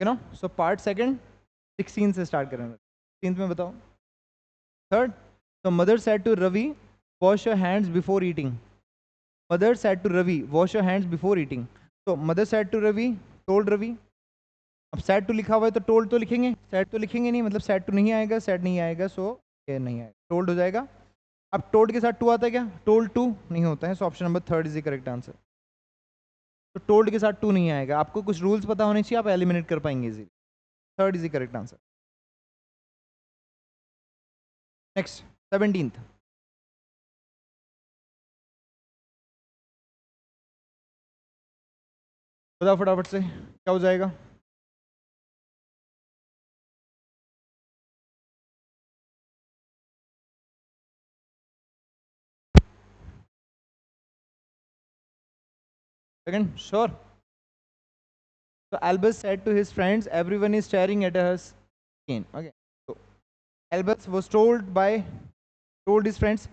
No. So part second 16 से start करेंगे। 16 में बताओ। थर्ड, तो mother said to Ravi wash your hands before eating. Mother said to Ravi wash your hands before eating. तो mother said to Ravi, told Ravi. अब said to लिखा हुआ है तो टोल्ड तो लिखेंगे, सेड तो लिखेंगे नहीं, मतलब सेड टू नहीं आएगा, सेड नहीं आएगा, सो ये नहीं आएगा, टोल्ड हो जाएगा। अब टोल्ड के साथ टू आता है क्या? टोल्ड टू नहीं होता है, सो option number third is the correct answer. तो टोल्ड के साथ टू नहीं आएगा। आपको कुछ रूल्स पता होने चाहिए, आप एलिमिनेट कर पाएंगे easily. Third is the correct answer. Next 17th। बताओ फटाफट से क्या हो जाएगा। Second sure. तो Albus said to his friends, everyone is staring at us again. Okay. So Albus was told his friends,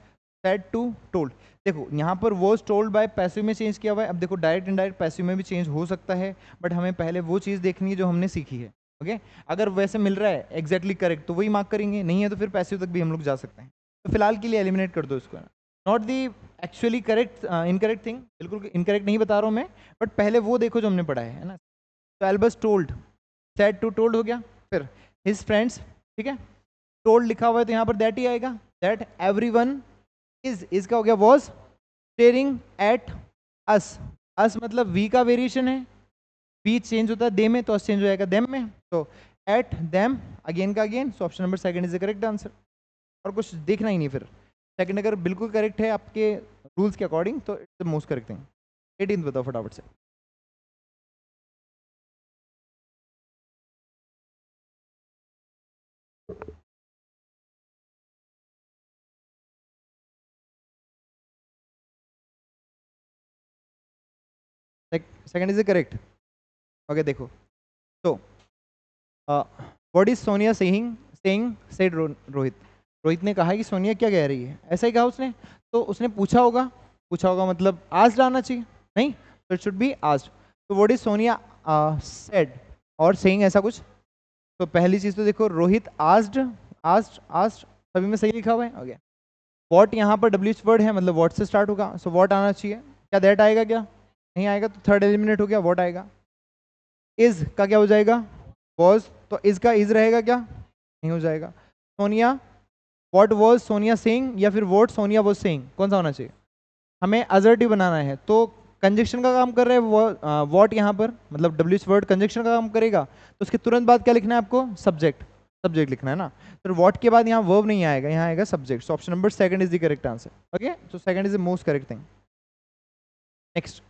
said to told। देखो यहाँ पर was told by पैसिव में चेंज किया हुआ है। अब देखो डायरेक्ट इनडायरेक्ट पैसिव में भी चेंज हो सकता है, बट हमें पहले वो चीज़ देखनी है जो हमने सीखी है। ओके, अगर वैसे मिल रहा है एग्जैक्टली करेक्ट तो वही मार्क करेंगे, नहीं है तो फिर पैसिव तक भी हम लोग जा सकते हैं। तो फिलहाल के लिए एलिमिनेट कर दो इसको। Not the actually correct, incorrect thing, बिल्कुल इनकरेक्ट नहीं बता रहा हूँ मैं, बट पहले वो देखो जो हमने पढ़ा है ना। तो एल्बस टोल्ड, सेड टू टोल्ड हो गया। फिर हिज फ्रेंड्स, ठीक है, टोल्ड लिखा हुआ है तो यहाँ पर दैट ही आएगा। दैट एवरीवन इज का हो गया वॉज स्टेरिंग एट अस। अस मतलब वी का वेरिएशन है, वी चेंज होता है दे में, तो अस चेंज हो जाएगा देम में। तो एट देम अगेन का again, so option number second is the correct answer. और कुछ देखना ही नहीं फिर। सेकंड अगर बिल्कुल करेक्ट है आपके रूल्स के अकॉर्डिंग तो it's the most correct thing. 18th बताओ फटाफट से। Second is the correct. Okay देखो, तो what is Sonia saying saying said Rohit. Rohit ने कहा कि सोनिया क्या कह रही है, ऐसा ही कहा उसने। तो उसने पूछा होगा मतलब आस्क्ड आना चाहिए, नहीं, तो इट शुड बी आस्क्ड। तो व्हाट इज सोनिया सेड और सेइंग ऐसा कुछ। तो पहली चीज तो देखो रोहित आस्क्ड, आस्क्ड सभी में सही लिखा हुआ है। ओके, व्हाट यहाँ पर डब्ल्यूएच वर्ड है, मतलब व्हाट से स्टार्ट होगा, सो व्हाट आना चाहिए। क्या दैट आएगा? क्या नहीं आएगा, तो थर्ड एलिमिनेट हो गया, व्हाट आएगा। इज का क्या हो जाएगा? वॉज, तो इज का इज रहेगा क्या? नहीं हो जाएगा। Sonia, what was Sonia saying या फिर व्हाट सोनिया वॉज सेइंग, कौन सा होना चाहिए? हमें असर्टिव बनाना है, तो कंजक्शन का काम कर रहे हैं व्हाट यहाँ पर, मतलब डब्ल्यूएच वर्ड कंजक्शन का काम करेगा, तो उसके तुरंत बाद क्या लिखना है आपको? सब्जेक्ट, सब्जेक्ट लिखना है ना। तो व्हाट के बाद यहाँ वर्ब नहीं आएगा, यहाँ आएगा subject. So option number second is the correct answer. Okay, so second is the most correct thing. Next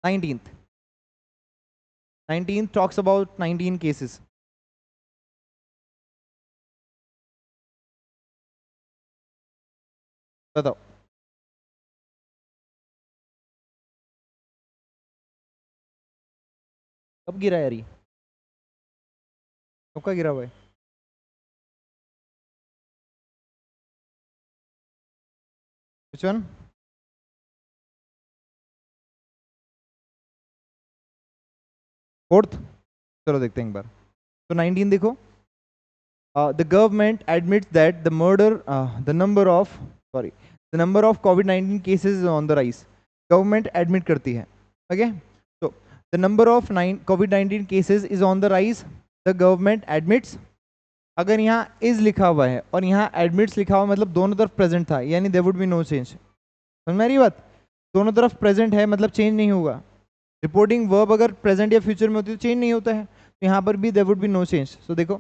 19th। 19th talks about 19 cases। बताओ। कब गिरा यार ये, कब का गिरा हुआ है? Which one? फोर्थ, चलो देखते हैं एक बार। तो 19 देखो, the government admits that the number of कोविड-19 cases is on the rise. Government admit करती है। ओके, तो द नंबर ऑफ कोविड-19 cases is on the rise, the government admits. अगर यहाँ इज लिखा हुआ है और यहाँ एडमिट्स लिखा हुआ है, मतलब दोनों तरफ प्रेजेंट था, यानी there would be no change. समझ में आ रही बात? दोनों तरफ प्रेजेंट है मतलब चेंज नहीं होगा। रिपोर्टिंग वर्ब अगर प्रेजेंट या फ्यूचर में होती है तो चेंज नहीं होता है, तो यहाँ पर भी there would be no change. So देखो,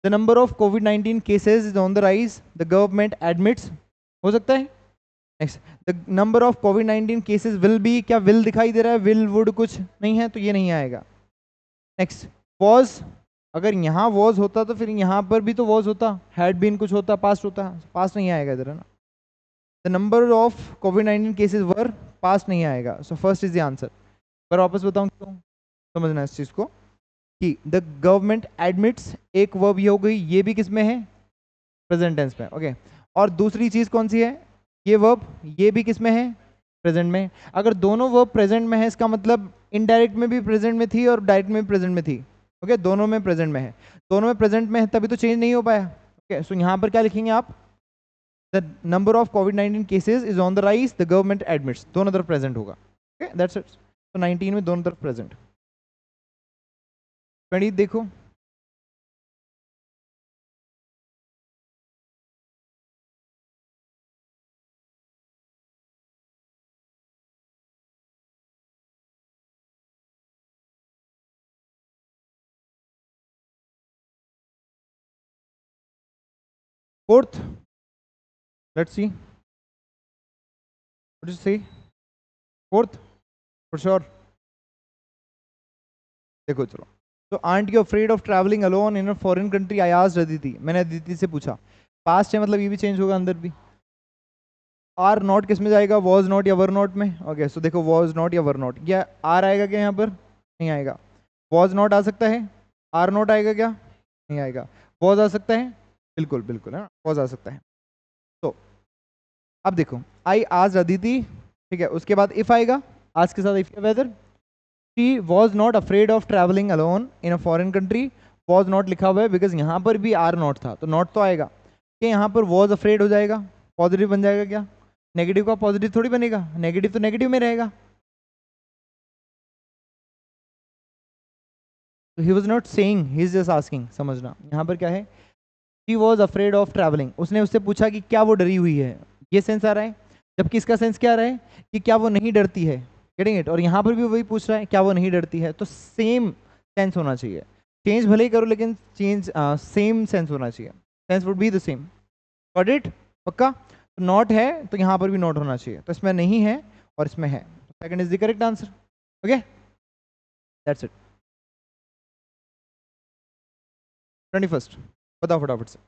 द नंबर ऑफ कोविड-19 cases is on the rise, the government admits, हो सकता है। नेक्स्ट, द नंबर ऑफ कोविड-19 केसेस विल बी, क्या विल दिखाई दे रहा है? विल वुड कुछ नहीं है, तो ये नहीं आएगा। नेक्स्ट, वॉज, अगर यहाँ वॉज होता तो फिर यहाँ पर भी तो वॉज होता, हैड बीन कुछ होता, पास्ट होता, पास्ट नहीं आएगा इधर, है ना। द नंबर ऑफ कोविड-19 केसेस वर, पास्ट नहीं आएगा, so first is the answer. पर वापस बताऊं क्यों, समझना इस चीज को, कि द गवर्नमेंट एडमिट्स एक वर्ब ये हो गई, ये भी किस में है? प्रेजेंट टेंस में। ओके, और दूसरी चीज कौन सी है? ये वर्ब, ये भी किस में है? प्रेजेंट में। अगर दोनों वर्ब प्रेजेंट में है, इसका मतलब इनडायरेक्ट में भी प्रेजेंट में थी और डायरेक्ट में भी प्रेजेंट में थी। ओके, दोनों में प्रेजेंट में है, दोनों में प्रेजेंट में है, तभी तो चेंज नहीं हो पाया। ओके, सो यहाँ पर क्या लिखेंगे आप, द नंबर ऑफ कोविड-19 cases is on the rise, the government admits, दोनों तरफ प्रेजेंट होगा। Okay, that's it. तो 19 में दोनों तरफ प्रेजेंट। 20 देखो, fourth, let's see what is see fourth for sure. देखो चलो, तो aren't you afraid of travelling alone in a foreign country, I asked Aditi, मैंने अदिति से पूछा। पास्ट है मतलब ये भी चेंज होगा अंदर भी। आर नॉट किस में जाएगा, वॉज नॉट या वर नॉट में। ओके, सो देखो वॉज नॉट या वर नॉट, या आर आएगा क्या यहाँ पर, नहीं आएगा। वॉज नॉट आ सकता है, आर नॉट आएगा क्या, नहीं आएगा। वॉज आ सकता है, बिल्कुल बिल्कुल है ना, वॉज आ सकता है। तो अब देखो, आई आज अदिति, ठीक है, उसके बाद इफ आएगा, आज के साथ if whether, she was not afraid of travelling alone in a foreign country, was not लिखा हुआ है बिकॉज यहाँ पर भी आर नॉट था, तो नॉट तो आएगा। कि यहाँ पर वॉज अफ्रेड हो जाएगा, पॉजिटिव बन जाएगा क्या, नेगेटिव का पॉजिटिव थोड़ी बनेगा, नेगेटिव तो नेगेटिव में रहेगा। He was not saying, he is just asking, समझना यहाँ पर क्या है, she was afraid of travelling, उसने उससे पूछा कि क्या वो डरी हुई है, ये सेंस आ रहा है। जबकि इसका सेंस क्या आ रहा है कि क्या वो नहीं डरती है, गेटिंग इट। और यहाँ पर भी वही पूछ रहा है क्या वो नहीं डरती है, तो सेम सेंस होना चाहिए। चेंज भले ही करो लेकिन चेंज सेम सेंस होना चाहिए, sense would be the same. Got it, पक्का। तो नॉट है तो यहाँ पर भी नॉट होना चाहिए, तो इसमें नहीं है और इसमें है, second is the correct answer. Okay, that's it. 21, बताओ फटाफट से।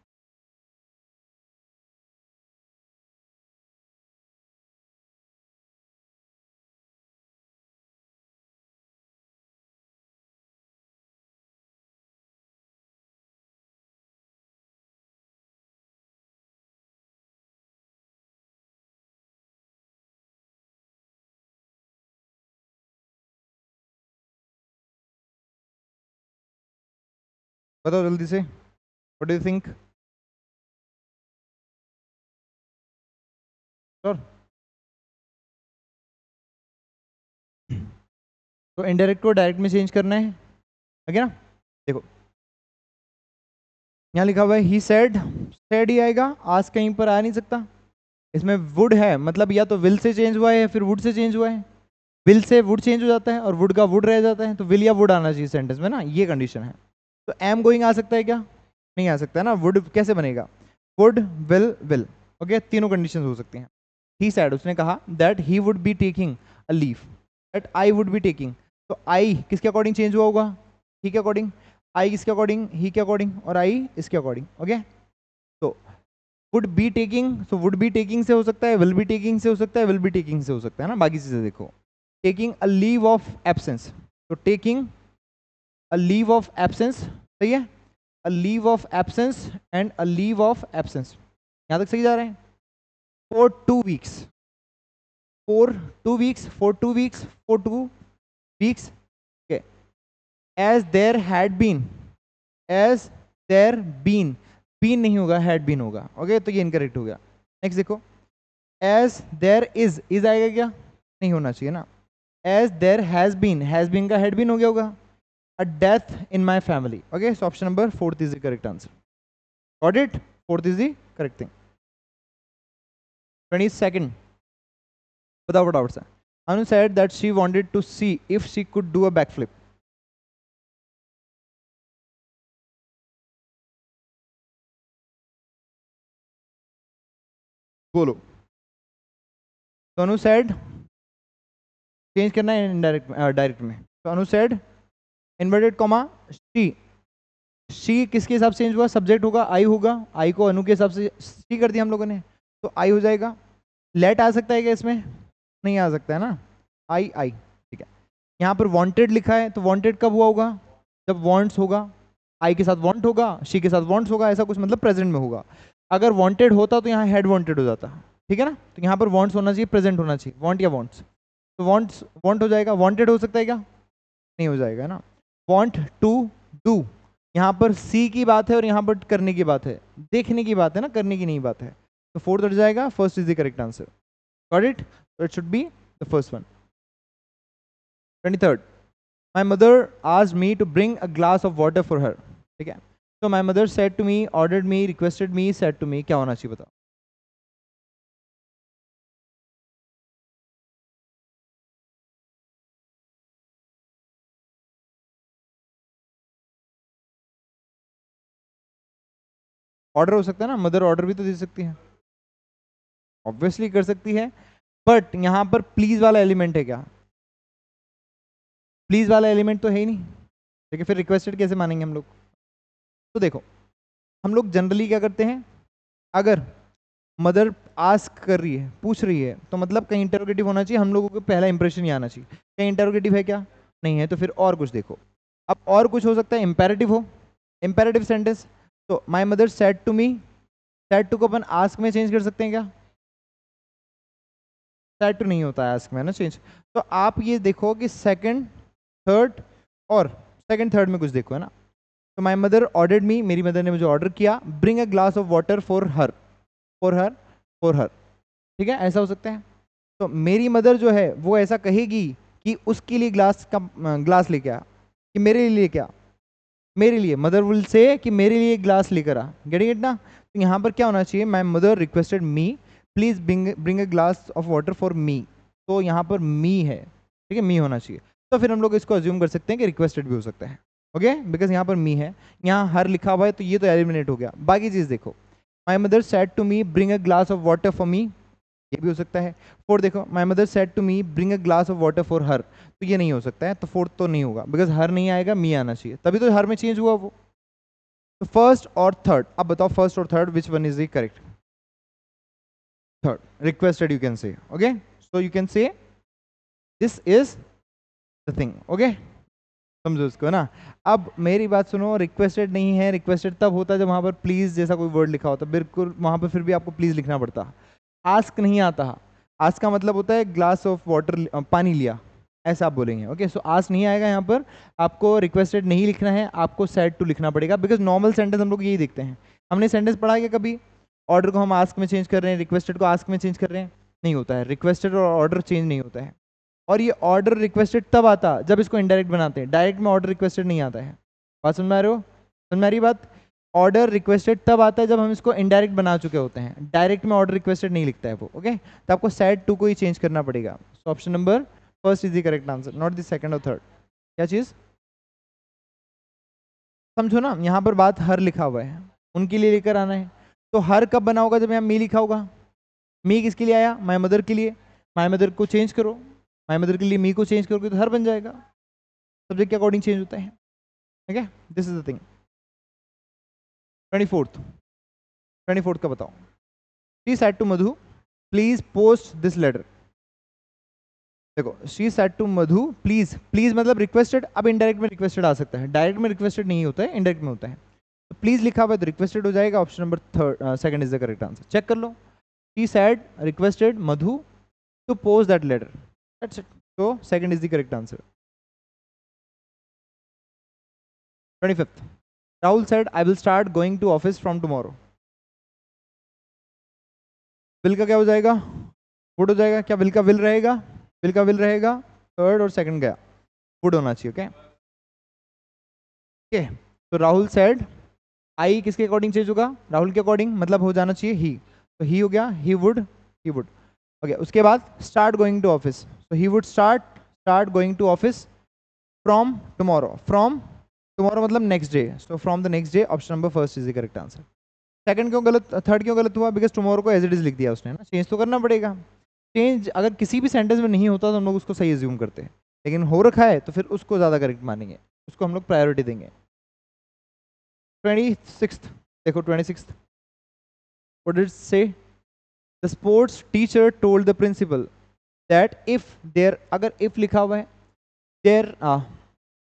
बताओ जल्दी से, what do you think. Sure, तो इनडायरेक्ट को डायरेक्ट में चेंज करना है, ठीक है ना। देखो यहाँ लिखा हुआ है ही सेड ही आएगा, आज कहीं पर आ नहीं सकता। इसमें वुड है, मतलब या तो विल से चेंज हुआ है या फिर वुड से चेंज हुआ है। विल से वुड चेंज हो जाता है और वुड का वुड रह जाता है, तो विल या वुड आना चाहिए सेंटेंस में ना, ये कंडीशन है। तो एम गोइंग आ सकता है क्या, नहीं आ सकता है ना। वुड कैसे बनेगा, वुड विल। ओके, तीनों कंडीशन हो सकती हैं। ही सेड, उसने कहा that he would be taking a leave, that I would be taking. तो आई किसके अकॉर्डिंग चेंज हुआ होगा, ही के अकॉर्डिंग। आई किसके अकॉर्डिंग, ही के अकॉर्डिंग, और आई इसके अकॉर्डिंग। ओके, तो would be taking, so would be taking से हो सकता है, विल बी टेकिंग से हो सकता है, विल बी टेकिंग से हो सकता है ना। बाकी चीजें देखो, taking a leave of absence, तो taking a leave of absence, सही है, a leave of absence and a leave of absence, यहां तक सही जा रहे हैं। For 2 weeks, for 2 weeks, okay, as there had been, as there been नहीं होगा, had been होगा। ओके, तो ये इनकरेक्ट हो गया। नेक्स्ट देखो, as there is आएगा क्या, नहीं होना चाहिए ना। as there has been का had been हो गया होगा। a death in my family, okay, so option number 4 is the correct answer। got it, 4 is the correct thing। 22nd, बताओ फटाफट से। Anu said that she wanted to see if she could do a backflip। बोलो। तो अनु said, change करना है indirect direct में। तो अनु said inverted comma she किसके हिसाब से चेंज हुआ, सब्जेक्ट होगा, आई होगा, आई को अनु के हिसाब से शी कर दिया हम लोगों ने, तो आई हो जाएगा। लेट आ सकता है क्या इसमें, नहीं आ सकता है ना, आई, ठीक है। यहाँ पर वांटेड लिखा है, तो वांटेड कब हुआ होगा, जब वांट्स होगा, आई के साथ वांट होगा, शी के साथ वांट्स होगा, ऐसा कुछ मतलब प्रेजेंट में होगा। अगर वांटेड होता तो यहाँ हैड वांटेड हो जाता, ठीक है ना। तो यहाँ पर वांट्स होना चाहिए, प्रेजेंट होना चाहिए, वांट या वांट्स, तो वांट्स वांट हो जाएगा, वांटेड हो सकता है क्या, नहीं हो जाएगा ना। want to do, यहाँ पर सी की बात है और यहाँ पर करने की बात है, देखने की बात है ना, करने की नहीं बात है। तो फोर्थ हट जाएगा, first is the correct answer. Got it? So it should be the first one. 23rd. My mother asked me to bring a glass of water for her. ठीक है? So my mother said to me, ordered me, requested me, said to me, क्या होना चाहिए बताओ? Order हो सकता है ना, मदर ऑर्डर भी तो दे सकती है, ऑब्वियसली कर सकती है, बट यहाँ पर प्लीज वाला एलिमेंट है क्या? प्लीज वाला एलिमेंट तो है ही नहीं, ठीक है, फिर रिक्वेस्टेड कैसे मानेंगे हम लोग? तो देखो, हम लोग जनरली क्या करते हैं, अगर मदर आस्क कर रही है, पूछ रही है, तो मतलब कहीं इंटरोगेटिव होना चाहिए, हम लोगों को पहला इंप्रेशन ही आना चाहिए। कहीं इंटरोगेटिव है क्या? नहीं है, तो फिर और कुछ देखो। अब और कुछ हो सकता है, इम्पेरेटिव हो, इम्पेरेटिव सेंटेंस। तो my mother said to me, said to को अपन आस्क में चेंज कर सकते हैं क्या? सेड टू नहीं होता है आस्क में ना चेंज। तो आप ये देखो कि सेकंड, थर्ड और सेकंड थर्ड में कुछ देखो, है ना। तो माई मदर ऑर्डर्ड मी, मेरी मदर ने मुझे ऑर्डर किया, bring a glass of water for her, for her, for her, ठीक है, ऐसा हो सकता है। तो मेरी मदर जो है वो ऐसा कहेगी कि उसके लिए ग्लास का ग्लास लेके आ, कि मेरे लिए क्या, मेरे लिए, मदर विल से कि मेरे लिए ग्लास लेकर आ, गेटिंग इट ना। तो यहाँ पर क्या होना चाहिए, my mother requested me please bring a glass of water for मी, तो यहाँ पर मी है, ठीक है, मी होना चाहिए। तो फिर हम लोग इसको अज्यूम कर सकते हैं कि रिक्वेस्टेड भी हो सकता है, ओके, बिकॉज यहाँ पर मी है, यहाँ हर लिखा हुआ है, तो ये तो एलिमिनेट हो गया। बाकी चीज़ देखो, my mother said to me bring a glass of water for me, ये भी हो सकता है। फोर्थ देखो, my mother said to me bring a glass of water for her, तो ये नहीं हो सकता है, तो फोर्थ तो नहीं होगा, बिकॉज हर नहीं आएगा, मी आना चाहिए, तभी तो हर में चेंज हुआ वो। तो फर्स्ट और थर्ड, अब बताओ फर्स्ट और third which one is the correct? Third, requested you can say, okay, so you can say this is the thing, okay, समझो इसको ना। अब मेरी बात सुनो, रिक्वेस्टेड नहीं है, रिक्वेस्टेड तब होता है जब वहां पर प्लीज जैसा कोई वर्ड लिखा होता, बिल्कुल वहां पर फिर भी आपको प्लीज लिखना पड़ता। आस्क नहीं आता, आस्क का मतलब होता है ग्लास ऑफ वाटर, पानी लिया, ऐसा आप बोलेंगे, ओके। सो आस्क नहीं आएगा यहाँ पर, आपको रिक्वेस्टेड नहीं लिखना है, आपको सेड टू लिखना पड़ेगा, बिकॉज नॉर्मल सेंटेंस हम लोग यही देखते हैं। हमने सेंटेंस पढ़ा है कभी, ऑर्डर को हम आस्क में चेंज कर रहे हैं, रिक्वेस्टेड को आस्क में चेंज कर रहे हैं, नहीं होता है, रिक्वेस्टेड और ऑर्डर चेंज नहीं होता है। और ये ऑर्डर रिक्वेस्टेड तब आता जब इसको इनडायरेक्ट बनाते हैं, डायरेक्ट में ऑर्डर रिक्वेस्टेड नहीं आता है। बात समझ में आ रहे हो, समझ में आ रही बात? ऑर्डर रिक्वेस्टेड तब आता है जब हम इसको इनडायरेक्ट बना चुके होते हैं, डायरेक्ट में ऑर्डर रिक्वेस्टेड नहीं लिखता है वो, ओके। तो आपको सेड टू को ही चेंज करना पड़ेगा। सो option number first is the correct answer, not the second और थर्ड। क्या चीज समझो ना, यहाँ पर बात हर लिखा हुआ है, उनके लिए लेकर आना है, तो हर कब बना होगा, जब यहाँ मी लिखा होगा। मी किसके लिए आया, माई मदर के लिए, माई मदर को चेंज करो, माई मदर के लिए मी को चेंज करोगे तो हर बन जाएगा, सब्जेक्ट के अकॉर्डिंग चेंज होता है, ठीक है, this is the thing. 24th, 24th का बताओ। She said to Madhu please post this letter. देखो, she said to Madhu please, please मतलब रिक्वेस्टेड, अब इनडायरेक्ट में रिक्वेस्टेड आ सकता है, डायरेक्ट में रिक्वेस्टेड नहीं होता है, इनडायरेक्ट में होता है। तो प्लीज लिखा हुआ है तो रिक्वेस्टेड हो जाएगा, option number third, second is the correct answer, check कर लो। She said requested Madhu to post that letter, that's it, so second is the correct answer. 25th, Rahul said I will start going to office from tomorrow. will का क्या हो जाएगा, would हो जाएगा, क्या will का will रहेगा, will का will रहेगा, थर्ड और सेकंड गया, would होना चाहिए, ओके, ओके। तो राहुल said, आई किसके अकॉर्डिंग चेंज होगा, राहुल के अकॉर्डिंग, मतलब हो जाना चाहिए ही, तो ही हो गया, he would, he would, okay. उसके बाद स्टार्ट गोइंग टू ऑफिस, तो he would start going to office from tomorrow, from tomorrow मतलब next day, so from the next day, option number first is the correct answer. Second क्यों गलत, third क्यों गलत हुआ, because tomorrow को as it is लिख दिया उसने ना, चेंज तो करना पड़ेगा। चेंज अगर किसी भी सेंटेंस में नहीं होता तो हम लोग उसको सही एज्यूम करते हैं, लेकिन हो रखा है तो फिर उसको ज़्यादा करेक्ट मानेंगे, उसको हम लोग प्रायोरिटी देंगे। 26th देखो, 26th what did it say, the sports teacher told the principal that if there, अगर if लिखा हुआ है, there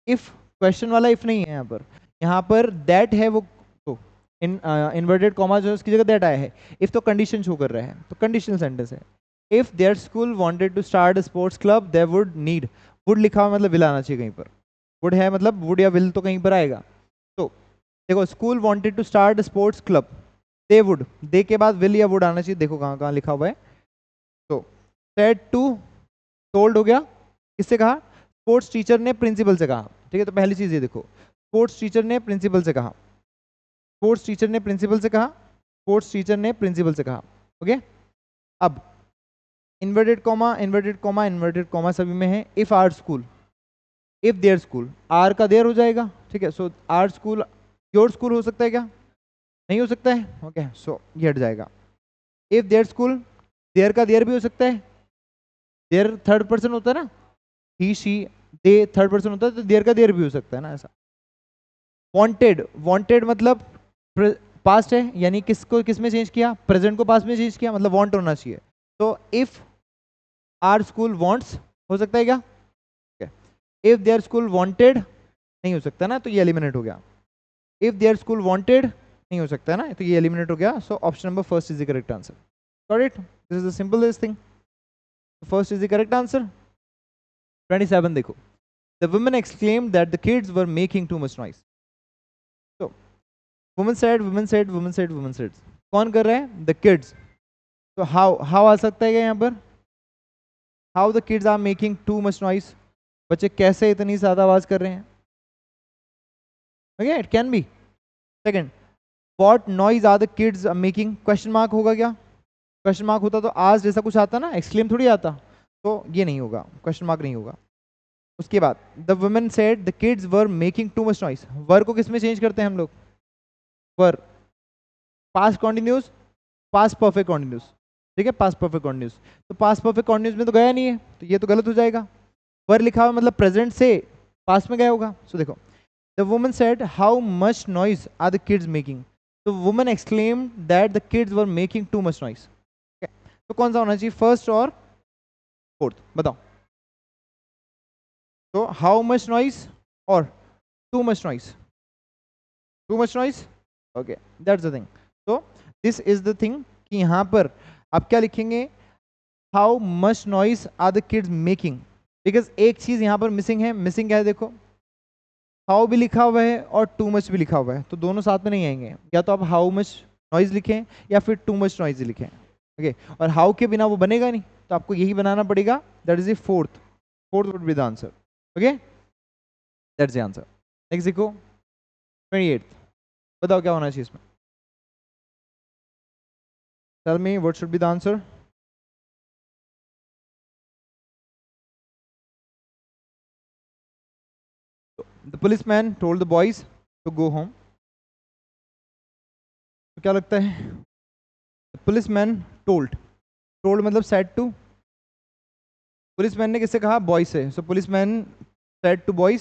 if क्वेश्चन वाला if नहीं है यहाँ पर that है, वो तो इन इन्वर्टेड कॉमा जो उसकी जगह that आया है, if तो कंडीशन शो कर रहा है, तो कंडीशनल सेंटेंस है। if their school wanted to start a sports club they would need, would लिखा हुआ मतलब will आना चाहिए कहीं पर, वुड है मतलब वुड या विल तो कहीं पर आएगा। तो देखो school wanted to start sports club, they would, they के बाद विल या वुड आना चाहिए, देखो कहाँ कहाँ लिखा हुआ है। तो सेड टू, टोल्ड हो गया, किससे कहा, स्पोर्ट्स टीचर ने प्रिंसिपल से कहा, ठीक है। तो पहली चीज ये देखो, स्पोर्ट्स टीचर ने प्रिंसिपल से कहा, स्पोर्ट्स टीचर ने प्रिंसिपल से कहा, स्पोर्ट्स टीचर ने प्रिंसिपल से कहा, ओके। अब inverted comma inverted comma inverted comma सभी में है, if our school, if their school, our का देयर हो जाएगा, ठीक है। So our school, your school हो सकता है क्या, नहीं हो सकता है, ओके। सो ये हट जाएगा। इफ देयर स्कूल, देयर का देयर भी हो सकता है, देयर थर्ड पर्सन होता है ना, ही शी दे थर्ड पर्सन होता है, तो देयर का देयर भी हो सकता है ना ऐसा। वांटेड, वांटेड मतलब पास्ट है, यानी किसको किस में चेंज किया, प्रेजेंट को पास्ट में चेंज किया, मतलब वांट होना चाहिए। तो इफ आर स्कूल वांट्स हो सकता है क्या, इफ देयर स्कूल वांटेड नहीं हो सकता ना, तो ये एलिमिनेट हो गया। इफ देयर स्कूल वांटेड नहीं हो सकता है ना, तो ये एलिमिनेट हो गया। So option number first is the correct answer. Got it, this is the simple this thing, first is the correct answer. 27 देखो, the women exclaimed that the kids were making too much noise. तो women said, women said, women said, women said, कौन कर रहा है, the kids. तो how, how आ सकता है क्या यहाँ पर, how the kids are making too much noise, बच्चे कैसे इतनी ज्यादा आवाज कर रहे हैं, okay, it can be. Second, what noise are the kids are making, question mark होगा क्या, क्वेश्चन मार्क होता तो आज जैसा कुछ आता ना, एक्सक्लेम थोड़ी आता, तो ये नहीं होगा, क्वेश्चन मार्क नहीं होगा। उसके बाद the women said the kids were making too much noise, were को किस में चेंज करते हैं हम लोग, were, past continuous, past perfect continuous, ठीक है, पास्ट परफेक्ट कॉन्टिन्यूस। तो पास्ट परफेक्ट कॉन्टिन्यूस में तो गया नहीं है, तो ये तो गलत हो जाएगा। वर लिखा हुआ मतलब प्रेजेंट से पास्ट में गया होगा। सो देखो, the woman said how much noise are the kids making, तो woman exclaimed that the kids were making too much noise. तो कौन सा होना चाहिए, फर्स्ट और फोर्थ, बताओ। तो हाउ मच नॉइज और too much noise, too much noise, okay, that's the thing. तो दिस इज द थिंग कि यहाँ पर आप क्या लिखेंगे, how much noise are the kids making, because एक चीज यहाँ पर मिसिंग है, मिसिंग क्या है देखो, हाउ भी लिखा हुआ है और टू मच भी लिखा हुआ है, तो दोनों साथ में नहीं आएंगे, या तो आप हाउ मच नॉइज लिखें या फिर टू मच नॉइज लिखें, ओके। और हाउ के बिना वो बनेगा नहीं, तो आपको यही बनाना पड़ेगा, that is the fourth, fourth would be the answer, okay, that's the answer. Next देखो 28, बताओ क्या होना चाहिए इसमें, tell me what should be the answer. The policeman told the boys to go home, तो क्या लगता है, पुलिसमैन टोल्ड, टोल्ड मतलब सेड टू, पुलिसमैन ने किससे कहा, बॉयज से, so policeman said to boys,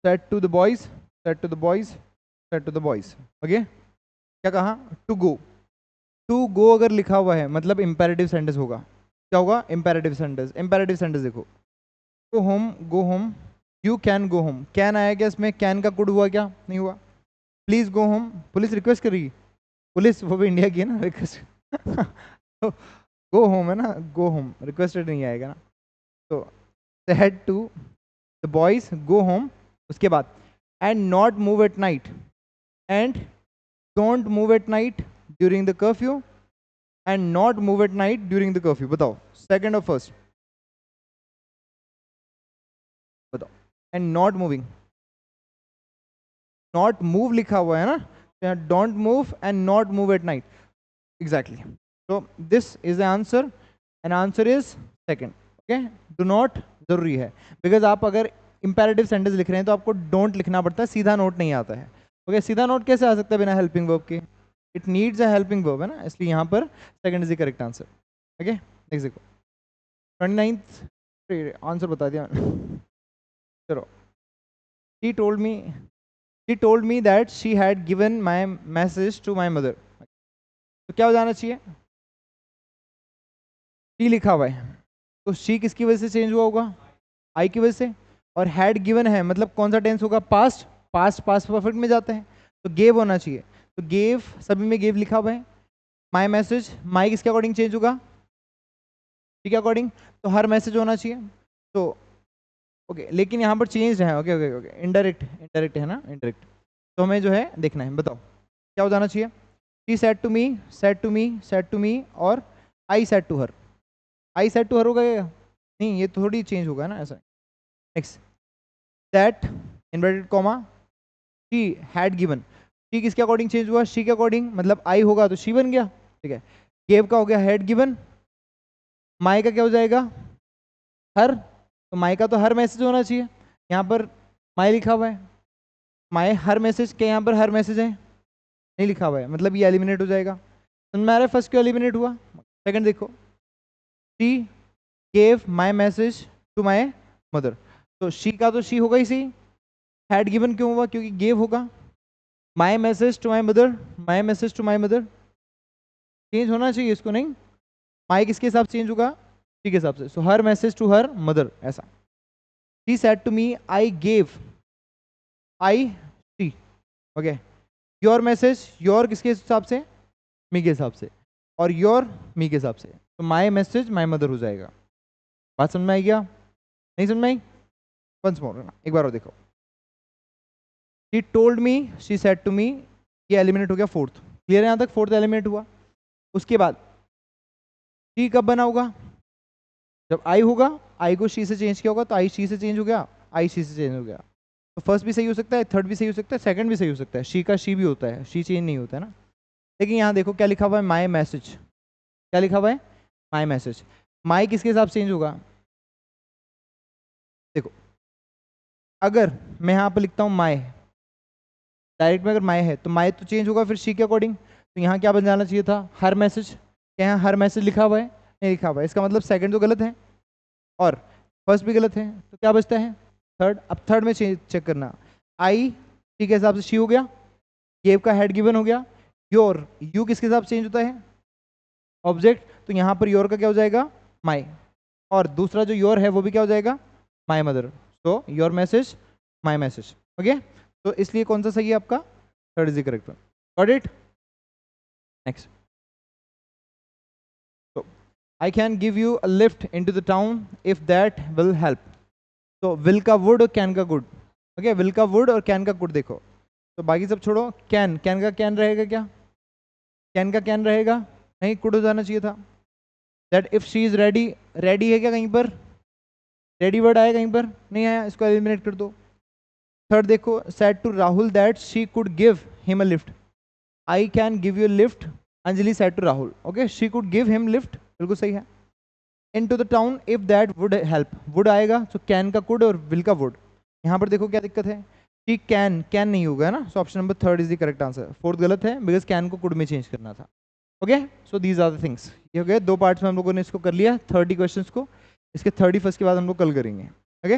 said to the boys, said to the boys, said to the boys, okay. क्या कहा, टू गो, टू गो अगर लिखा हुआ है मतलब इंपेरेटिव सेंटेंस होगा, क्या होगा, इंपेरेटिव सेंटेंस, इंपेरेटिव सेंटेंस देखो, go home, go home, you can go home, can आया क्या इसमें, कैन का कुड हुआ क्या, नहीं हुआ। Please go home, police request करेगी, पुलिस वो भी इंडिया की है ना, रिक्वेस्ट तो गो होम है ना, गो होम रिक्वेस्टेड नहीं आएगा ना। तो said to the boys go home, उसके बाद and not move at night, and don't move at night during the curfew, and not move at night during the curfew, बताओ second और first, बताओ। And not moving, not move लिखा हुआ है ना, don't move and not move at night, exactly. तो this is the answer, and answer is second, okay. Do not जरूरी है, बिकॉज आप अगर इंपेरेटिव सेंटेंस लिख रहे हैं तो आपको डोंट लिखना पड़ता है, सीधा नोट नहीं आता है, ओके। सीधा नोट कैसे आ सकता है बिना हेल्पिंग वर्ब के, it needs a helping verb है ना, इसलिए यहाँ पर second is the correct answer, okay. Next देखो 29th आंसर बता दिया चलो, he told me, she told me that she had given my message to my mother, तो क्या हो जाना चाहिए, शी लिखा हुआ है, तो शी किसकी वजह से चेंज हुआ होगा, आई की वजह से, और हैड गिवन है मतलब कौन सा टेंस होगा, पास्ट, पास्ट पास्ट परफेक्ट में जाते हैं, तो गेव होना चाहिए, तो गेव सभी में गेव लिखा हुआ है। माई मैसेज, माई किसके अकॉर्डिंग चेंज होगा, ठीक है अकॉर्डिंग, तो हर मैसेज होना चाहिए, तो ओके लेकिन यहाँ पर चेंज है, okay okay okay, indirect indirect है ना, इनडायरेक्ट, तो हमें जो है देखना है, बताओ क्या हो जाना चाहिए। She said to me, said to me, said to me, और I said to her, I said to her होगा ये, नहीं ये थोड़ी चेंज होगा ना ऐसा। Next, that inverted comma she had given, she किसके अकॉर्डिंग चेंज हुआ, शी के अकॉर्डिंग, मतलब आई होगा तो शी बन गया, ठीक है। गेव का हो गया हैड गिवन, माई का क्या हो जाएगा, हर, तो माई का तो हर मैसेज होना चाहिए, यहाँ पर माई लिखा हुआ है, माई हर मैसेज के, यहाँ पर हर मैसेज है नहीं लिखा हुआ है, मतलब ये एलिमिनेट हो जाएगा। तो मेरा फर्स्ट क्यों एलिमिनेट हुआ, सेकंड देखो, she gave my message to my mother, तो शी का तो शी होगा ही सी, हैड गिवन क्यों हुआ, क्योंकि गेव होगा, my message to my mother, my message to my mother change होना चाहिए इसको, नहीं, माई किसके हिसाब से चेंज होगा, शी के हिसाब से, so her message to her mother ऐसा। She said to me I gave, I she, okay, your message, your किसके हिसाब से, मी के हिसाब से, और योर मी के हिसाब से, तो माई मैसेज माई मदर हो जाएगा। बात समझ में आई क्या, नहीं समझ में आई, वंस मोर एक बार और देखो, she told me, she said to me, ये एलिमिनेट हो गया फोर्थ, क्लियर है यहाँ तक, फोर्थ एलिमिनेट हुआ। उसके बाद शी कब बना होगा, जब आई होगा, आई को शी से चेंज किया होगा, तो आई शी से चेंज हो गया, आई शी से चेंज हो गया, तो फर्स्ट भी सही हो सकता है, थर्ड भी सही हो सकता है, सेकंड भी सही हो सकता है, शी का शी भी होता है, शी चेंज नहीं होता है ना। लेकिन यहाँ देखो क्या लिखा हुआ है, माई मैसेज, क्या लिखा हुआ है, माई मैसेज, माई किसके हिसाब से चेंज होगा, देखो अगर मैं यहाँ पर लिखता हूँ माई, डायरेक्ट में अगर माई है तो माई तो चेंज होगा फिर शी के अकॉर्डिंग, तो यहाँ क्या बन जाना चाहिए था, हर मैसेज, क्या यहाँ हर मैसेज लिखा हुआ है, नहीं लिखा हुआ है, इसका मतलब सेकंड तो गलत है और फर्स्ट भी गलत है, तो क्या बचता है थर्ड। अब थर्ड में चेक करना, आई शी के हिसाब से शी हो गया, गेव का हेड गिवन हो गया, योर यू किसके हिसाब से चेंज होता है, ऑब्जेक्ट, तो यहाँ पर योर का क्या हो जाएगा, माई, और दूसरा जो योर है वो भी क्या हो जाएगा, माई मदर, तो your message my message, okay, तो इसलिए कौन सा सही है आपका, third is the correct one, got it. Next, तो I can give you a lift into the town if that will help, तो विल का वुड और कैन का गुड, ओके, विल का वुड और कैन का गुड देखो, तो बाकी सब छोड़ो, कैन, कैन का कैन रहेगा क्या, कैन का कैन रहेगा, नहीं कुड हो जाना चाहिए था। That if she is ready, ready है क्या कहीं पर, रेडी वर्ड आया कहीं पर, नहीं आया, इसको एलिमिनेट कर दो। थर्ड देखो, said to Rahul that she could give him a lift, I can give you lift, Anjali said to Rahul, okay, she could give him lift, बिल्कुल सही है। Into the town if that would help, would आएगा, तो can का could और will का would, यहाँ पर देखो क्या दिक्कत है, कि कैन, कैन नहीं होगा ना, so option number third is the correct answer, fourth गलत है बिकॉज कैन को कुड में चेंज करना था, okay. So these are the things, ये हो गए दो पार्ट्स में हम लोगों ने इसको कर लिया 30 क्वेश्चंस को, इसके 31 के बाद हम लोग कल करेंगे, ओके।